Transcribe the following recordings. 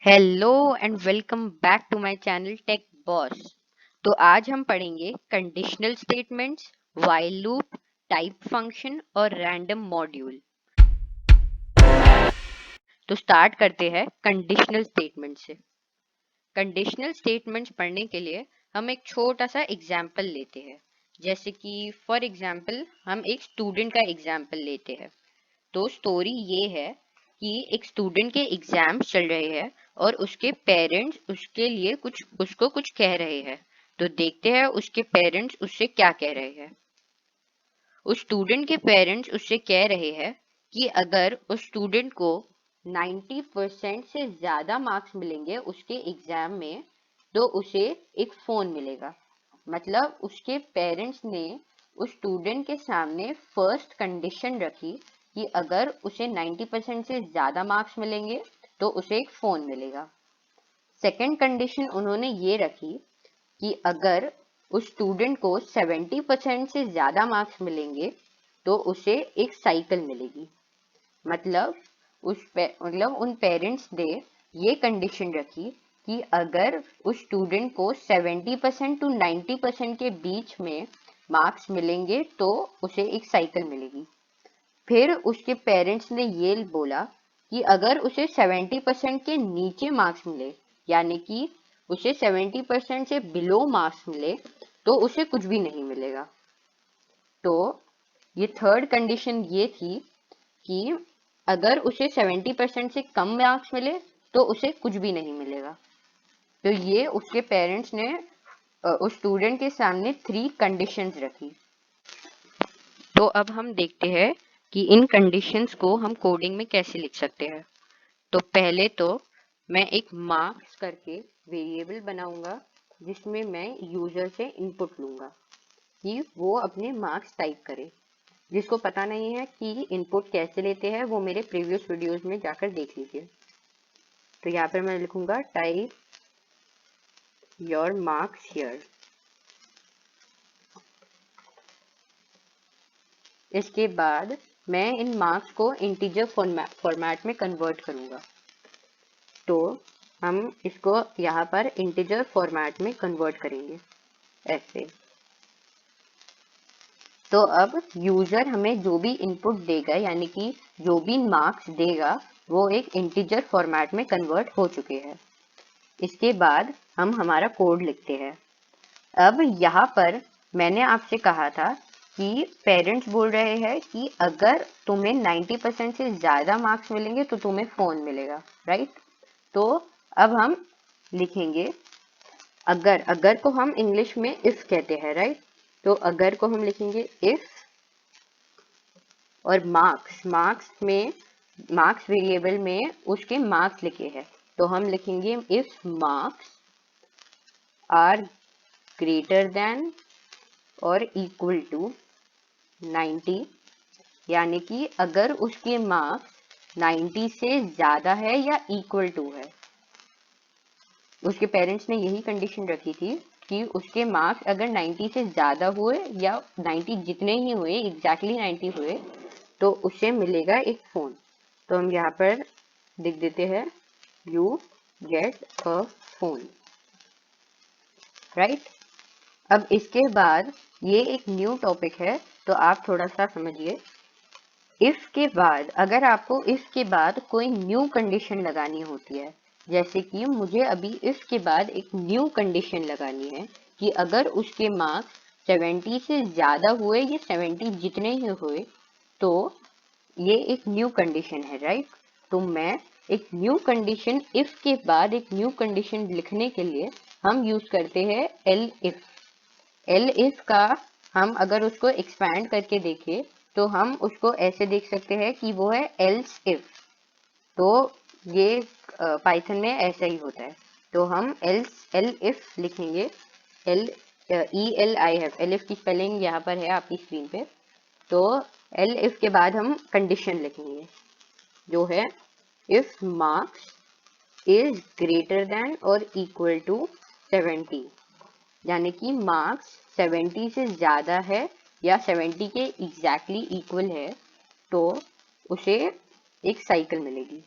Hello and welcome back to my channel Tech Boss. तो आज हम पढ़ेंगे conditional statements, while loop, type function और रैंडम मॉड्यूल। तो स्टार्ट करते हैं कंडीशनल स्टेटमेंट से। कंडीशनल स्टेटमेंट्स पढ़ने के लिए हम एक छोटा सा एग्जाम्पल लेते हैं। जैसे कि फॉर एग्जाम्पल हम एक स्टूडेंट का एग्जाम्पल लेते हैं। तो स्टोरी ये है कि एक स्टूडेंट के एग्जाम्स चल रहे हैं और उसके पेरेंट्स उसके लिए उसको कुछ कह रहे हैं। तो देखते हैं उसके पेरेंट्स उससे क्या कह रहे हैं। उस स्टूडेंट के पेरेंट्स उससे कह रहे हैं कि अगर उस स्टूडेंट को 90% से ज्यादा मार्क्स मिलेंगे उसके एग्जाम में तो उसे एक फोन मिलेगा। मतलब उसके पेरेंट्स ने उस स्टूडेंट के सामने फर्स्ट कंडीशन रखी कि अगर उसे 90% से ज्यादा मार्क्स मिलेंगे तो उसे एक फोन मिलेगा। सेकंड कंडीशन उन्होंने ये रखी कि अगर उस स्टूडेंट को 70% से ज्यादा मार्क्स मिलेंगे तो उसे एक साइकिल मिलेगी। मतलब उन पेरेंट्स ने ये कंडीशन रखी कि अगर उस स्टूडेंट को 70% टू 90% के बीच में मार्क्स मिलेंगे तो उसे एक साइकिल मिलेगी। फिर उसके पेरेंट्स ने ये बोला कि अगर उसे 70% के नीचे मार्क्स मिले, यानी कि उसे 70% से बिलो मार्क्स मिले, तो उसे कुछ भी नहीं मिलेगा। तो ये थर्ड कंडीशन ये थी कि अगर उसे 70% से कम मार्क्स मिले तो उसे कुछ भी नहीं मिलेगा। तो ये उसके पेरेंट्स ने उस स्टूडेंट के सामने 3 कंडीशंस रखी। तो अब हम देखते हैं कि इन कंडीशंस को हम कोडिंग में कैसे लिख सकते हैं। तो पहले तो मैं एक मार्क्स करके वेरिएबल बनाऊंगा जिसमें मैं यूजर से इनपुट लूंगा कि वो अपने मार्क्स टाइप करे। जिसको पता नहीं है कि इनपुट कैसे लेते हैं वो मेरे प्रीवियस वीडियोस में जाकर देख लीजिए। तो यहाँ पर मैं लिखूंगा टाइप योर मार्क्स हियर। इसके बाद मैं इन मार्क्स को इंटीजर फॉर्मेट में कन्वर्ट करूंगा। तो हम इसको यहाँ पर इंटीजर फॉर्मेट में कन्वर्ट करेंगे ऐसे। तो अब यूजर हमें जो भी इनपुट देगा यानी कि जो भी मार्क्स देगा वो एक इंटीजर फॉर्मेट में कन्वर्ट हो चुके हैं। इसके बाद हम हमारा कोड लिखते हैं। अब यहाँ पर मैंने आपसे कहा था कि पेरेंट्स बोल रहे हैं कि अगर तुम्हें 90% से ज्यादा मार्क्स मिलेंगे तो तुम्हें फोन मिलेगा, राइट। तो अब हम लिखेंगे अगर। अगर को हम इंग्लिश में इफ कहते हैं, राइट। तो अगर को हम लिखेंगे इफ और मार्क्स वेरिएबल में उसके मार्क्स लिखे हैं तो हम लिखेंगे if marks are greater than और इक्वल टू 90, यानी कि अगर उसके मार्क्स 90 से ज्यादा है या इक्वल टू है। उसके पेरेंट्स ने यही कंडीशन रखी थी कि उसके मार्क्स अगर 90 से ज्यादा हुए या 90 जितने ही हुए, एग्जैक्टली 90 हुए, तो उसे मिलेगा एक फोन। तो हम यहाँ पर लिख देते हैं you get a phone, right. अब इसके बाद ये एक न्यू टॉपिक है तो आप थोड़ा सा समझिए। इफ के बाद अगर आपको इफ के बाद कोई न्यू कंडीशन लगानी होती है, जैसे कि मुझे अभी इफ के बाद एक न्यू कंडीशन लगानी है कि अगर उसके मार्क्स 70 से ज्यादा हुए या 70 जितने ही हुए तो ये एक न्यू कंडीशन है, राइट। तो मैं एक न्यू कंडीशन इफ के बाद एक न्यू कंडीशन लिखने के लिए हम यूज करते हैं एल इफ। एल इफ का हम अगर उसको एक्सपैंड करके देखें तो हम उसको ऐसे देख सकते हैं कि वो है एल्स इफ। तो ये पाइथन में ऐसा ही होता है। तो हम एल इफ लिखेंगे। L E L I F, L if की स्पेलिंग यहाँ पर है आपकी स्क्रीन पे। तो एल इफ के बाद हम कंडीशन लिखेंगे जो है if marks is greater than और इक्वल टू 70, यानी कि मार्क्स 70 से ज्यादा है या 70 के एग्जैक्टली इक्वल है तो उसे एक साइकिल मिलेगी।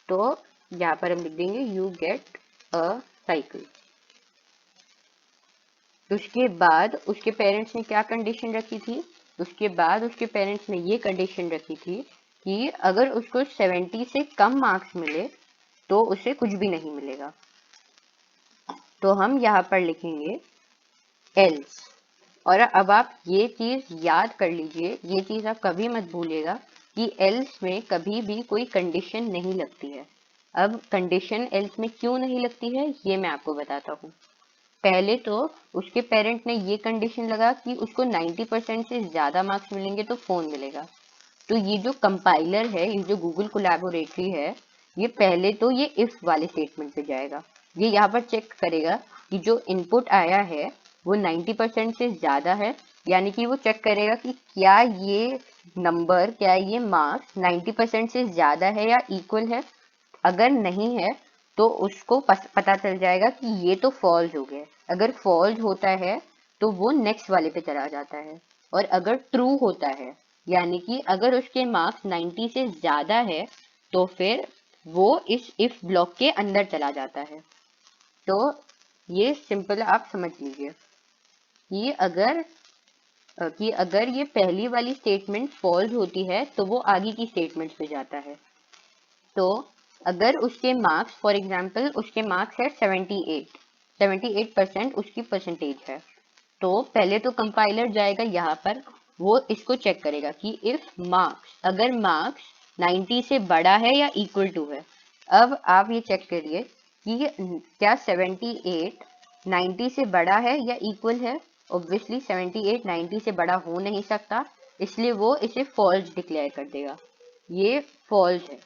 तो यहाँ पर हम लिख देंगे यू गेट अ साइकिल। उसके बाद उसके पेरेंट्स ने क्या कंडीशन रखी थी? उसके बाद उसके पेरेंट्स ने ये कंडीशन रखी थी कि अगर उसको 70 से कम मार्क्स मिले तो उसे कुछ भी नहीं मिलेगा। तो हम यहाँ पर लिखेंगे एल्स। और अब आप ये चीज याद कर लीजिए, ये चीज आप कभी मत भूलिएगा कि एल्स में कभी भी कोई कंडीशन नहीं लगती है। अब कंडीशन एल्स में क्यों नहीं लगती है ये मैं आपको बताता हूँ। पहले तो उसके पेरेंट ने ये कंडीशन लगा कि उसको 90% से ज्यादा मार्क्स मिलेंगे तो फोन मिलेगा। तो ये जो कंपाइलर है, ये जो गूगल कोलैबोरेटरी है, ये पहले तो ये इफ वाले स्टेटमेंट पे जाएगा। ये यहाँ पर चेक करेगा कि जो इनपुट आया है वो 90% से ज्यादा है, यानी कि वो चेक करेगा कि क्या ये नंबर, क्या ये मार्क्स 90% से ज्यादा है या इक्वल है। अगर नहीं है तो उसको पता चल जाएगा कि ये तो फॉल्स हो गया। अगर फॉल्स होता है तो वो नेक्स्ट वाले पे चला जाता है। और अगर ट्रू होता है, यानी कि अगर उसके मार्क्स 90 से ज्यादा है, तो फिर वो इस इफ ब्लॉक के अंदर चला जाता है। तो ये सिंपल आप समझ लीजिए कि अगर ये पहली वाली स्टेटमेंट फॉल्स होती है तो वो आगे की स्टेटमेंट पे जाता है। तो अगर उसके मार्क्स, फॉर एग्जाम्पल उसके मार्क्स है 78% उसकी परसेंटेज है, तो पहले तो कंपाइलर जाएगा यहाँ पर, वो इसको चेक करेगा कि इफ मार्क्स, अगर मार्क्स 90 से बड़ा है या इक्वल टू है। अब आप ये चेक करिए कि क्या 78 90 से बड़ा है या इक्वल है। ऑब्वियसली 78 90 से बड़ा हो नहीं सकता, इसलिए वो इसे फॉल्स डिक्लेयर कर देगा। ये फॉल्स है।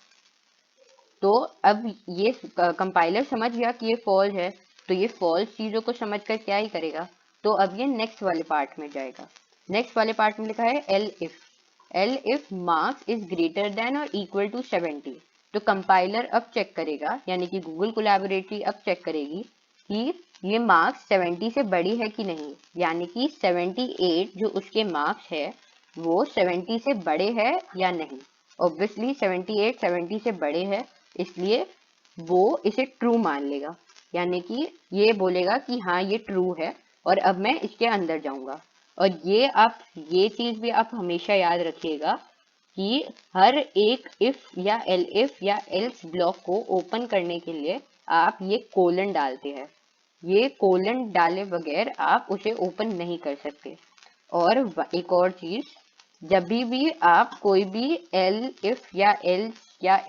तो अब ये कंपाइलर समझ गया कि ये फॉल्स है, तो ये फॉल्स चीजों को समझकर क्या ही करेगा, तो अब ये नेक्स्ट वाले पार्ट में जाएगा। नेक्स्ट वाले पार्ट में लिखा है L if marks is greater than और इक्वल टू 70। तो कंपाइलर अब चेक करेगा, यानी कि गूगल कोलैबोरेटरी अब चेक करेगी कि ये मार्क्स 70 से बड़ी है कि नहीं, यानी कि 78 जो उसके मार्क्स है वो 70 से बड़े है या नहीं। ऑब्वियसली 78 70 से बड़े है, इसलिए वो इसे ट्रू मान लेगा, यानी कि ये बोलेगा कि हाँ ये ट्रू है और अब मैं इसके अंदर जाऊंगा। और ये चीज भी आप हमेशा याद रखिएगा कि हर एक इफ या एल्स ब्लॉक को ओपन करने के लिए आप ये कोलन डालते हैं। ये कोलन डाले बगैर आप उसे ओपन नहीं कर सकते। और एक और चीज, जब भी आप कोई भी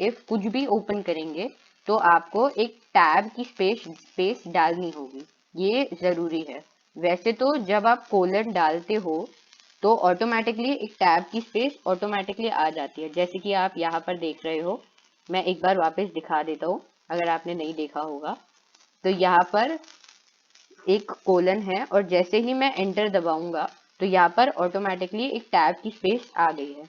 इफ कुछ भी ओपन करेंगे तो आपको एक टैब की स्पेस डालनी होगी, ये जरूरी है। वैसे तो जब आप कोलन डालते हो तो ऑटोमेटिकली एक टैब की स्पेस ऑटोमेटिकली आ जाती है, जैसे कि आप यहाँ पर देख रहे हो। मैं एक बार वापस दिखा देता हूँ अगर आपने नहीं देखा होगा। तो यहाँ पर एक कोलन है और जैसे ही मैं एंटर दबाऊंगा तो यहाँ पर ऑटोमेटिकली एक टैब की स्पेस आ गई है।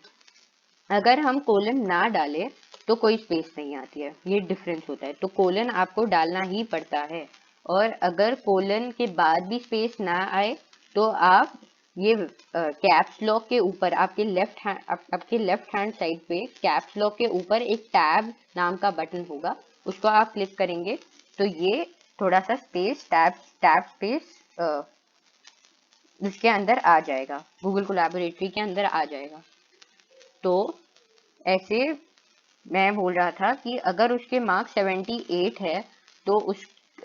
अगर हम कोलन ना डालें तो कोई स्पेस नहीं आती है, ये डिफरेंस होता है। तो कोलन आपको डालना ही पड़ता है। और अगर कोलन के बाद भी स्पेस ना आए तो आप ये कैप्स लॉक के ऊपर आपके लेफ्ट हैंड साइड पे कैप्स लॉक के ऊपर एक टैब नाम का बटन होगा, उसको आप क्लिक करेंगे तो ये थोड़ा सा स्पेस टैब स्पेस इसके अंदर आ जाएगा, गूगल कोलैबोरेटरी के अंदर आ जाएगा। तो ऐसे मैं बोल रहा था कि अगर उसके मार्क्स 78 है तो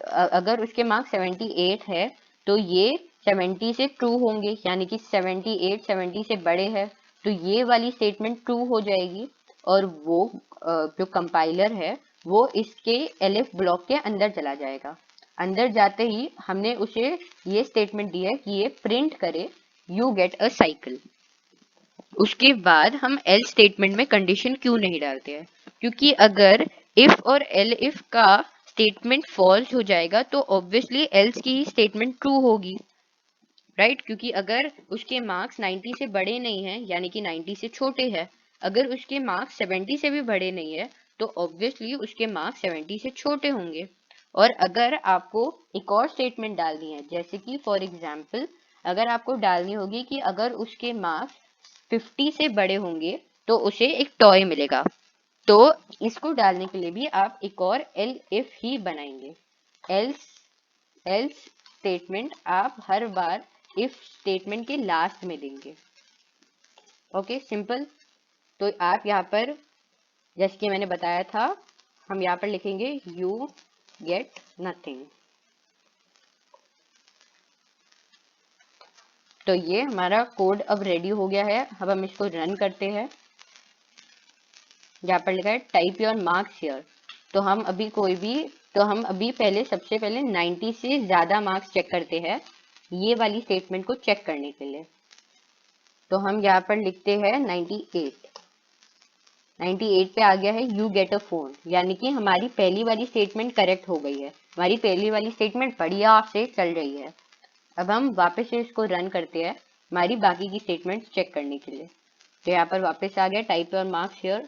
अगर उसके मार्क्स 78 है तो ये 70 से ट्रू होंगे, यानी कि 78 70 से बड़े हैं, तो ये वाली स्टेटमेंट ट्रू हो जाएगी। और वो जो कंपाइलर है वो इसके एलिफ ब्लॉक के अंदर चला जाएगा। अंदर जाते ही हमने उसे ये स्टेटमेंट दी है कि ये प्रिंट करे यू गेट अ साइकिल। उसके बाद हम एल स्टेटमेंट में कंडीशन क्यों नहीं डालते हैं, क्योंकि अगर इफ और एल इफ का स्टेटमेंट फॉल्स हो जाएगा तो ऑब्वियसली एल्स की स्टेटमेंट ट्रू होगी, राइट। क्योंकि अगर उसके मार्क्स 90 से बड़े नहीं हैं, यानी कि 90 से छोटे हैं। अगर उसके मार्क्स 70 से भी बड़े नहीं है तो ऑब्वियसली उसके मार्क्स 70 से छोटे होंगे। और अगर आपको एक और स्टेटमेंट डालनी है, जैसे कि फॉर एग्जाम्पल अगर आपको डालनी होगी कि अगर उसके मार्क्स 50 से बड़े होंगे तो उसे एक टॉय मिलेगा। तो इसको डालने के लिए भी आप एक और एल इफ ही बनाएंगे। एल्स स्टेटमेंट आप हर बार इफ स्टेटमेंट के लास्ट में देंगे। Okay, simple. तो आप यहाँ पर जैसे कि मैंने बताया था, हम यहाँ पर लिखेंगे यू गेट नथिंग। तो ये हमारा कोड अब रेडी हो गया है। अब हम इसको रन करते हैं। यहाँ पर लिखा है टाइप योर मार्क्स हियर। तो हम अभी सबसे पहले 90 से ज्यादा मार्क्स चेक करते हैं, ये वाली स्टेटमेंट को चेक करने के लिए। तो हम यहाँ पर लिखते हैं 98 पे आ गया है यू गेट अ फोन, यानी कि हमारी पहली वाली स्टेटमेंट करेक्ट हो गई है। हमारी पहली वाली स्टेटमेंट बढ़िया से चल रही है। अब हम वापस से इसको रन करते हैं हमारी बाकी की स्टेटमेंट चेक करने के लिए। तो यहाँ पर वापस आ गया टाइप योर मार्क्स हियर।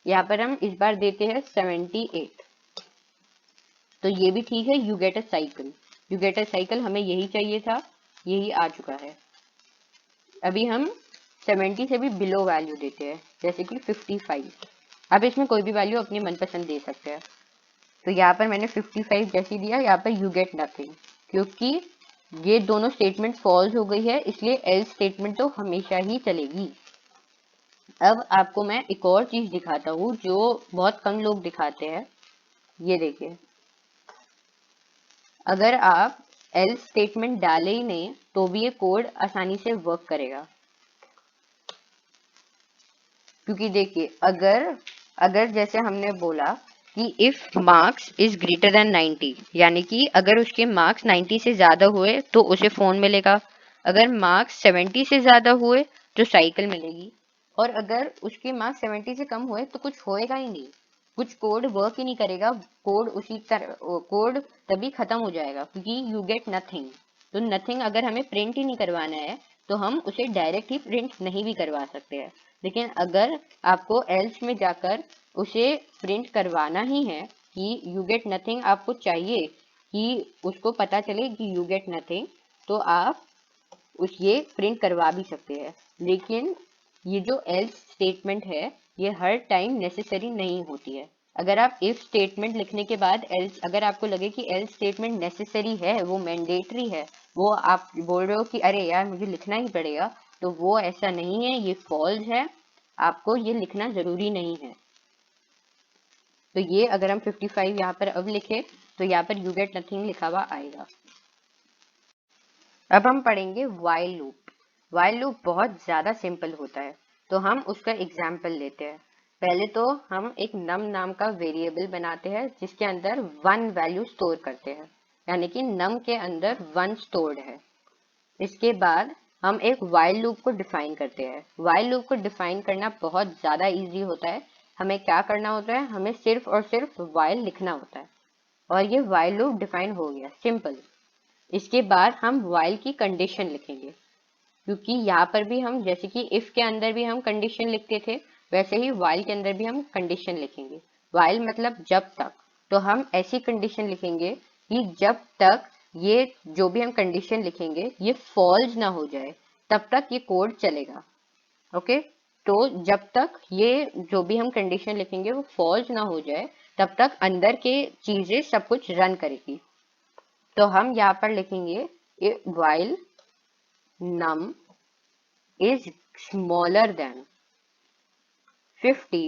यहाँ पर हम इस बार देते हैं 78। तो ये भी ठीक है। You get a cycle, you get a cycle हमें यही चाहिए था, यही आ चुका है। अभी हम 70 से भी बिलो वैल्यू देते हैं, जैसे कि 55। अब इसमें कोई भी वैल्यू अपनी मनपसंद दे सकते हैं। तो यहाँ पर मैंने 55 जैसी दिया, यहाँ पर यू गेट नथिंग, क्योंकि ये दोनों स्टेटमेंट फॉल्स हो गई है, इसलिए एल्स स्टेटमेंट तो हमेशा ही चलेगी। अब आपको मैं एक और चीज दिखाता हूँ जो बहुत कम लोग दिखाते हैं। ये देखिए, अगर आप एल्स स्टेटमेंट डाले ही नहीं तो भी ये कोड आसानी से वर्क करेगा। क्योंकि देखिए, अगर जैसे हमने बोला कि if marks is greater than 90, यानी कि अगर उसके मार्क्स 90 से ज्यादा हुए तो उसे फोन मिलेगा। अगर मार्क्स 70 से ज्यादा हुए तो साइकिल मिलेगी। और अगर उसके मार्क्स 70 से कम हुए तो कुछ होएगा ही नहीं, कुछ कोड वर्क ही नहीं करेगा। कोड तभी खत्म हो जाएगा, क्योंकि यू गेट नथिंग। तो नथिंग अगर हमें प्रिंट ही नहीं करवाना है तो हम उसे डायरेक्ट ही प्रिंट नहीं भी करवा सकते हैं। लेकिन अगर आपको एल्स में जाकर उसे प्रिंट करवाना ही है कि यू गेट नथिंग, आपको चाहिए कि उसको पता चले कि यू गेट नथिंग, तो आप ये प्रिंट करवा भी सकते हैं। लेकिन ये जो एल्स स्टेटमेंट है ये हर टाइम नेसेसरी नहीं होती है। अगर आप इफ स्टेटमेंट लिखने के बाद अगर आपको लगे कि एल्स स्टेटमेंट नेसेसरी है, वो मैंडेटरी है, वो आप बोल रहे हो कि अरे यार मुझे लिखना ही पड़ेगा, तो वो ऐसा नहीं है, ये फॉल्स है, आपको ये लिखना जरूरी नहीं है। तो ये अगर हम 55 यहाँ पर अब लिखे तो यहाँ पर यू गेट नथिंग लिखा हुआ आएगा। अब हम पढ़ेंगे व्हाइल लूप। व्हाइल लूप बहुत ज्यादा सिंपल होता है, तो हम उसका एग्जाम्पल लेते हैं। पहले तो हम एक नम नाम का वेरिएबल बनाते हैं जिसके अंदर 1 वैल्यू स्टोर करते हैं, यानी कि नम के अंदर 1 स्टोर्ड है। इसके बाद हम एक व्हाइल लूप को डिफाइन करते हैं। व्हाइल लूप को डिफाइन करना बहुत ज्यादा इजी होता है। हमें क्या करना होता है, हमें सिर्फ और सिर्फ व्हाइल लिखना होता है और ये व्हाइल लूप डिफाइन हो गया, सिंपल। इसके बाद हम व्हाइल की कंडीशन लिखेंगे, क्योंकि यहाँ पर भी हम जैसे कि इफ के अंदर भी हम कंडीशन लिखते थे, वैसे ही व्हाइल के अंदर भी हम कंडीशन लिखेंगे। व्हाइल मतलब जब तक, तो हम ऐसी कंडीशन लिखेंगे कि जब तक ये जो भी हम कंडीशन लिखेंगे ये फॉल्स ना हो जाए तब तक ये कोड चलेगा। ओके, तो जब तक ये जो भी हम कंडीशन लिखेंगे वो फॉल्स ना हो जाए तब तक अंदर के चीजें सब कुछ रन करेगी। तो हम यहाँ पर लिखेंगे while num is smaller than 50,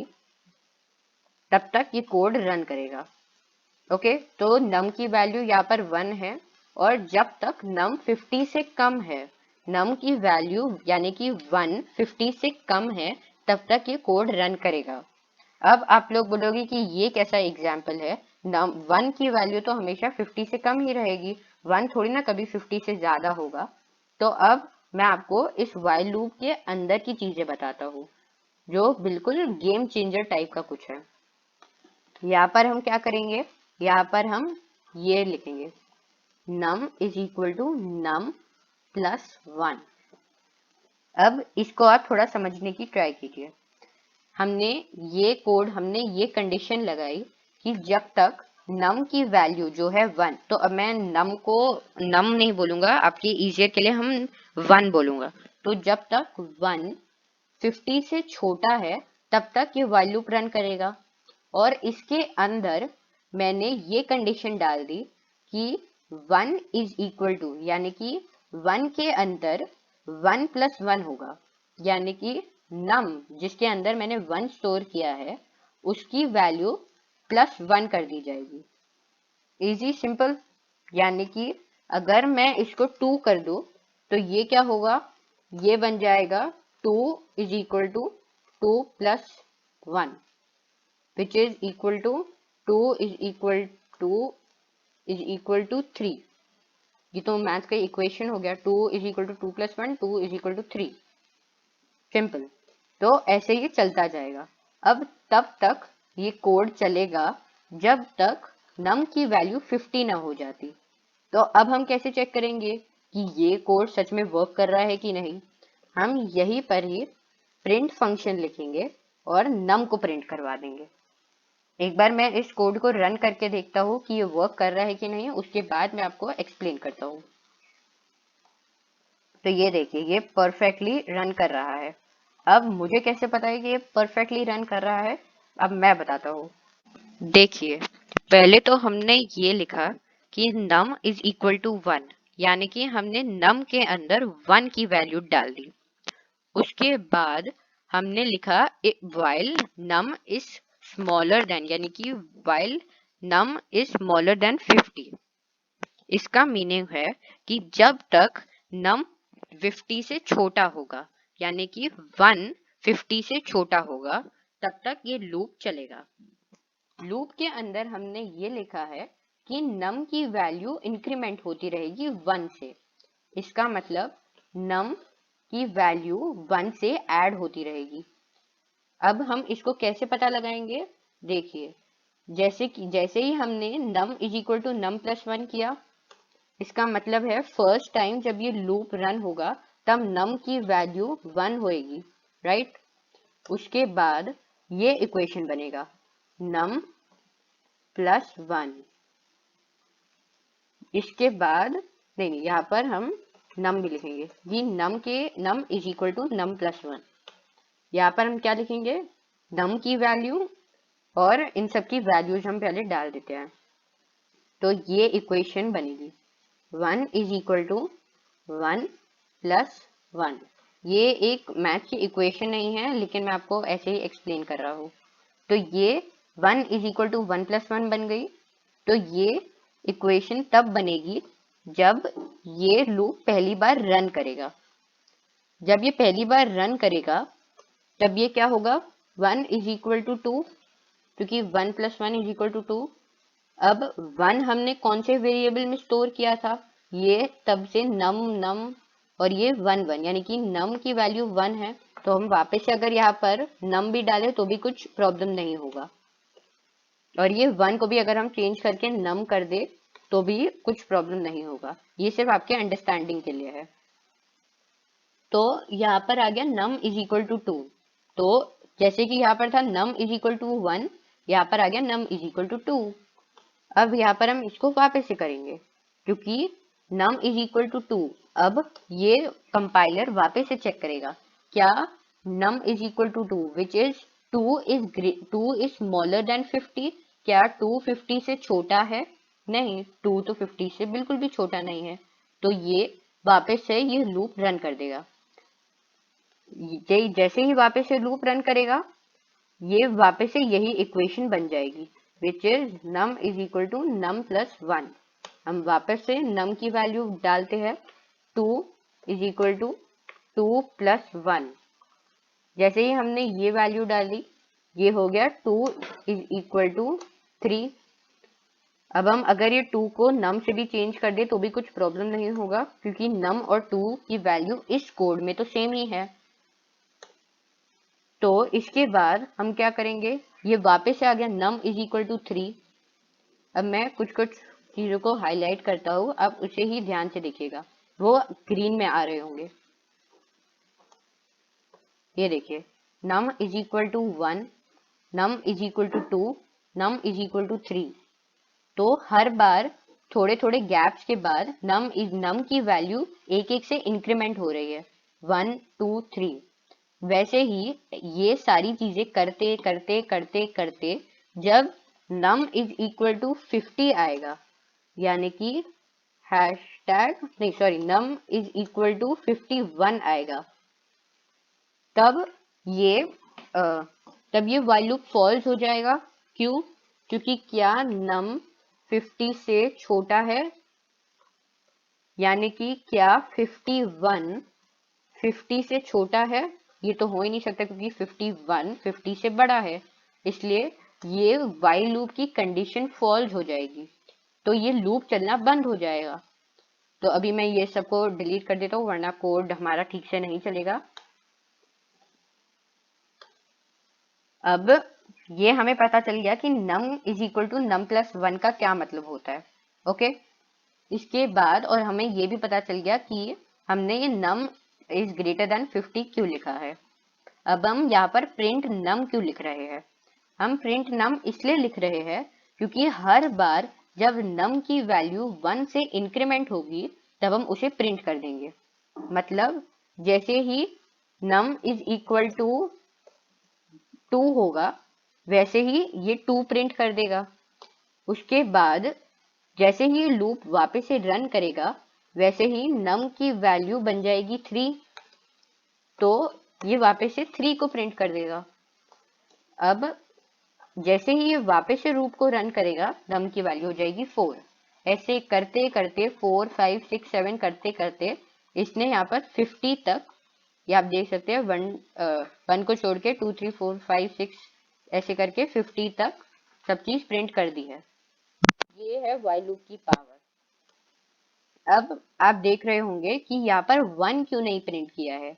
तब तक ये कोड रन करेगा। ओके, तो num की वैल्यू यहाँ पर 1 है और जब तक num 50 से कम है, num की वैल्यू यानी कि 1 50 से कम है, तब तक ये कोड रन करेगा। अब आप लोग बोलोगे कि ये कैसा एग्जाम्पल है, 1 की वैल्यू तो हमेशा 50 से कम ही रहेगी, 1 थोड़ी ना कभी 50 से ज्यादा होगा। तो अब मैं आपको इस व्हाइल लूप के अंदर की चीजें बताता हूँ जो बिल्कुल गेम चेंजर टाइप का कुछ है। यहाँ पर हम क्या करेंगे, यहाँ पर हम ये लिखेंगे num is equal to num plus 1। अब इसको आप थोड़ा समझने की ट्राई कीजिए। हमने ये कंडीशन लगाई कि जब तक नम की वैल्यू जो है 1, तो अब मैं नम को नम नहीं बोलूंगा, आपके इजियर के लिए हम 1 बोलूंगा। तो जब तक 1 50 से छोटा है तब तक ये व्हाइल लूप रन करेगा। और इसके अंदर मैंने ये कंडीशन डाल दी कि 1 इज इक्वल टू, यानी कि 1 के अंदर 1 प्लस 1 होगा, यानी कि नम जिसके अंदर मैंने 1 स्टोर किया है उसकी वैल्यू प्लस 1 कर दी जाएगी। Easy simple. यानी कि अगर मैं इसको 2 कर दूं तो ये क्या होगा, ये बन जाएगा 2 is equal to 2 plus 1 which is equal to 2 is equal to 3। ये तो मैथ का इक्वेशन हो गया, 2 is equal to 2 plus 1, 2 is equal to 3। Simple. तो ऐसे ही चलता जाएगा। अब तब तक ये कोड चलेगा जब तक नम की वैल्यू 50 ना हो जाती। तो अब हम कैसे चेक करेंगे कि ये कोड सच में वर्क कर रहा है कि नहीं? हम यहीं पर ही प्रिंट फंक्शन लिखेंगे और नम को प्रिंट करवा देंगे। एक बार मैं इस कोड को रन करके देखता हूँ कि ये वर्क कर रहा है कि नहीं, उसके बाद मैं आपको एक्सप्लेन करता हूँ। तो ये देखिए, ये परफेक्टली रन कर रहा है। अब मुझे कैसे पता है कि ये परफेक्टली रन कर रहा है? अब मैं बताता हूँ। देखिए, पहले तो हमने ये लिखा कि num इज इक्वल टू 1, यानी कि हमने num के अंदर 1 की वैल्यू डाल दी। उसके बाद हमने लिखा while num is smaller than, यानी कि while num is smaller than 50। इसका मीनिंग है कि जब तक num 50 से छोटा होगा, यानी कि 1 50 से छोटा होगा, तब तक ये लूप चलेगा। लूप के अंदर हमने ये लिखा है कि num की वैल्यू इंक्रीमेंट होती रहेगी 1 से। इसका मतलब num की वैल्यू 1 से ऐड होती रहेगी। अब हम इसको कैसे पता लगाएंगे? देखिए, जैसे ही हमने num is equal to num plus 1 किया, इसका मतलब है फर्स्ट टाइम जब ये लूप रन होगा तब num की वैल्यू 1 होएगी, राइट? उसके बाद ये इक्वेशन बनेगा num प्लस 1। इसके बाद नहीं, यहाँ पर हम num भी लिखेंगे। ये num is equal to num plus 1। यहाँ पर हम क्या लिखेंगे? num की वैल्यू और इन सब की वैल्यूज हम पहले डाल देते हैं। तो ये इक्वेशन बनेगी 1 इज इक्वल टू 1 प्लस 1। ये एक मैथ की इक्वेशन नहीं है, लेकिन मैं आपको ऐसे ही एक्सप्लेन कर रहा हूँ। तो ये 1 इज इक्वल टू 1 प्लस 1 बन गई। तो ये इक्वेशन तब बनेगी जब ये लूप पहली बार रन करेगा। जब ये पहली बार रन करेगा तब ये क्या होगा? 1 इज इक्वल टू 2, क्योंकि 1 प्लस 1 इज इक्वल टू 2। अब 1 हमने कौन से वेरिएबल में स्टोर किया था? ये तब से num और ये 1 1, यानी कि num की वैल्यू 1 है। तो हम वापस से अगर यहाँ पर num भी डालें तो भी कुछ प्रॉब्लम नहीं होगा। और ये 1 को भी अगर हम चेंज करके num कर दे तो भी कुछ प्रॉब्लम नहीं होगा। ये सिर्फ आपके अंडरस्टैंडिंग के लिए है। तो यहाँ पर आ गया num इज इक्वल टू 2। तो जैसे कि यहाँ पर था num इज इक्वल टू 1, यहाँ पर आ गया num इज इक्वल टू 2। अब यहाँ पर हम इसको वापस से करेंगे, क्योंकि num इज इक्वल टू 2। अब ये कंपाइलर वापस से चेक करेगा क्या num is equal to 2 which is 2 is smaller than 50। क्या 2 50 से छोटा है? नहीं, 2 तो 50 से बिल्कुल भी छोटा नहीं है। तो ये वापस से ये लूप रन कर देगा। जैसे ही वापस से लूप रन करेगा, ये वापस से यही इक्वेशन बन जाएगी which is num is equal to num plus 1। हम वापस से num की वैल्यू डालते हैं 2 इज इक्वल टू 2 प्लस 1। जैसे ही हमने ये वैल्यू डाली, ये हो गया 2 इज इक्वल टू 3। अब हम अगर ये 2 को num से भी चेंज कर दे तो भी कुछ प्रॉब्लम नहीं होगा, क्योंकि num और 2 की वैल्यू इस कोड में तो सेम ही है। तो इसके बाद हम क्या करेंगे? ये वापस से आ गया num इज इक्वल टू 3। अब मैं कुछ कुछ चीजों को हाईलाइट करता हूँ, आप उसे ही ध्यान से देखिएगा, वो ग्रीन में आ रहे होंगे। ये देखिए, num is equal to 1, num is equal to 2, num is equal to 3। तो हर बार थोड़े थोड़े गैप्स के बाद num की वैल्यू एक एक से इंक्रीमेंट हो रही है, 1 2 3। वैसे ही ये सारी चीजें करते करते करते करते जब num इज इक्वल टू 50 आएगा, यानी कि num इज इक्वल टू 51 आएगा, तब ये तब ये while लूप फॉल्स हो जाएगा। क्यों? क्योंकि क्या num 50 से छोटा है, यानी कि क्या 51 50 से छोटा है? ये तो हो ही नहीं सकता, क्योंकि 51 50 से बड़ा है, इसलिए ये while लूप की कंडीशन फॉल्स हो जाएगी, तो ये लूप चलना बंद हो जाएगा। तो अभी मैं ये सबको डिलीट कर देता हूँ, वरना कोड हमारा ठीक से नहीं चलेगा। अब ये हमें पता चल गया कि num is equal to num plus 1 का क्या मतलब होता है। ओके, इसके बाद और हमें ये भी पता चल गया कि हमने ये num इज ग्रेटर देन 50 क्यों लिखा है। अब हम यहाँ पर प्रिंट num क्यों लिख रहे हैं? हम प्रिंट num इसलिए लिख रहे हैं क्योंकि हर बार जब num की वैल्यू 1 से इंक्रीमेंट होगी तब हम उसे प्रिंट कर देंगे। मतलब जैसे ही num इज इक्वल टू 2 होगा, वैसे ही ये 2 प्रिंट कर देगा। उसके बाद जैसे ही लूप वापस से रन करेगा, वैसे ही num की वैल्यू बन जाएगी 3, तो ये वापस से 3 को प्रिंट कर देगा। अब जैसे ही ये वापस से लूप को रन करेगा, num की वैल्यू हो जाएगी 4। ऐसे करते करते 4 5 6 7 करते करते इसने यहाँ पर 50 तक, ये आप देख सकते हैं, वन को छोड़ के 2 3 4 5 6 ऐसे करके 50 तक सब चीज प्रिंट कर दी है। ये है while लूप की पावर। अब आप देख रहे होंगे कि यहाँ पर 1 क्यों नहीं प्रिंट किया है।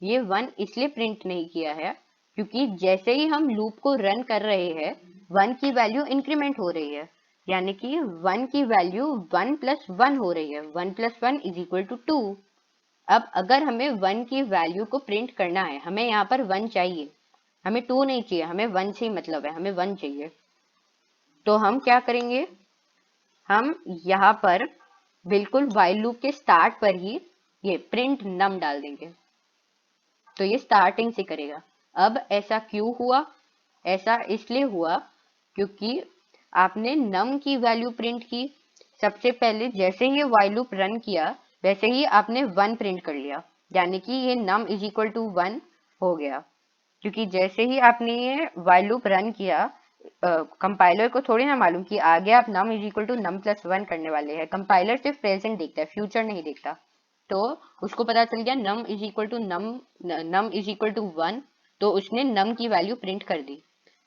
ये 1 इसलिए प्रिंट नहीं किया है क्योंकि जैसे ही हम लूप को रन कर रहे हैं 1 की वैल्यू इंक्रीमेंट हो रही है, यानी कि 1 की वैल्यू 1 प्लस 1 हो रही है। 1 प्लस 1 इज इक्वल टू 2। अब अगर हमें 1 की वैल्यू को प्रिंट करना है, हमें यहाँ पर 1 चाहिए, हमें 2 नहीं चाहिए, हमें 1 से ही मतलब है, हमें 1 चाहिए। तो हम क्या करेंगे, हम यहाँ पर बिल्कुल while लूप के स्टार्ट पर ही ये प्रिंट num डाल देंगे, तो ये स्टार्टिंग से करेगा। अब ऐसा क्यों हुआ? ऐसा इसलिए हुआ क्योंकि आपने num की वैल्यू प्रिंट की। सबसे पहले जैसे ही ये while लूप रन किया, वैसे ही आपने 1 प्रिंट कर लिया, यानी कि ये num इज इक्वल टू 1 हो गया। क्योंकि जैसे ही आपने ये while लूप रन किया, कंपाइलर को थोड़ी ना मालूम कि आगे आप num is equal to num plus 1 करने वाले हैं। कंपाइलर सिर्फ प्रेजेंट देखता है, फ्यूचर नहीं देखता। तो उसको पता चल गया num is equal to num is equal to 1, तो उसने num की वैल्यू प्रिंट कर दी।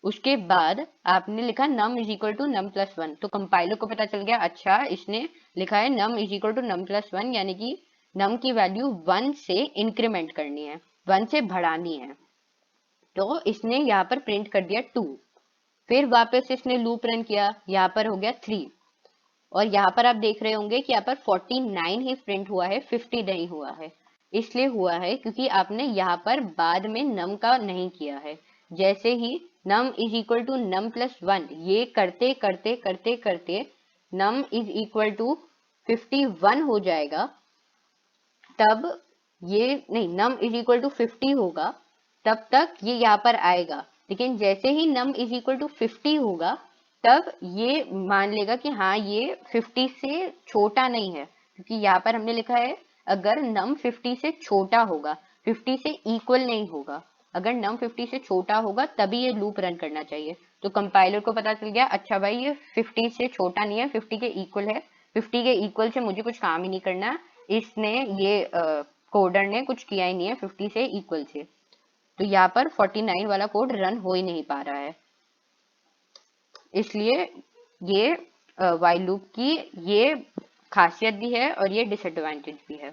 उसके बाद आपने लिखा num is equal to num plus 1, तो कंपाइलर को पता चल गया अच्छा इसने लिखा है num is equal to num plus 1, यानी कि num की वैल्यू 1 से इंक्रीमेंट करनी है, 1 से बढ़ानी है। तो इसने यहाँ पर प्रिंट कर दिया 2। फिर वापस इसने लूप रन किया, यहाँ पर हो गया 3, और यहाँ पर आप देख रहे होंगे कि यहाँ पर 49 ही प्रिंट हुआ है, 50 नहीं हुआ है। इसलिए हुआ है क्योंकि आपने यहाँ पर बाद में num का नहीं किया है। जैसे ही num is equal to num plus 1 ये करते करते करते करते num इज इक्वल टू 51 हो जाएगा, तब ये नहीं, num इज इक्वल टू 50 होगा, तब तक ये यहाँ पर आएगा। लेकिन जैसे ही num इज इक्वल टू 50 होगा, तब ये मान लेगा कि हाँ ये 50 से छोटा नहीं है, क्योंकि यहाँ पर हमने लिखा है अगर num 50 से छोटा होगा, 50 से इक्वल नहीं होगा। अगर num 50 से छोटा होगा तभी ये लूप रन करना चाहिए। तो कंपाइलर को पता चल गया अच्छा भाई ये 50 से छोटा नहीं है, 50 के इक्वल है, 50 के इक्वल से मुझे कुछ काम ही नहीं करना, इसने ये कोडर ने कुछ किया ही नहीं है 50 से इक्वल से। तो यहाँ पर 49 वाला कोड रन हो ही नहीं पा रहा है। इसलिए ये while लूप की ये खासियत भी है और ये डिसएडवांटेज भी है।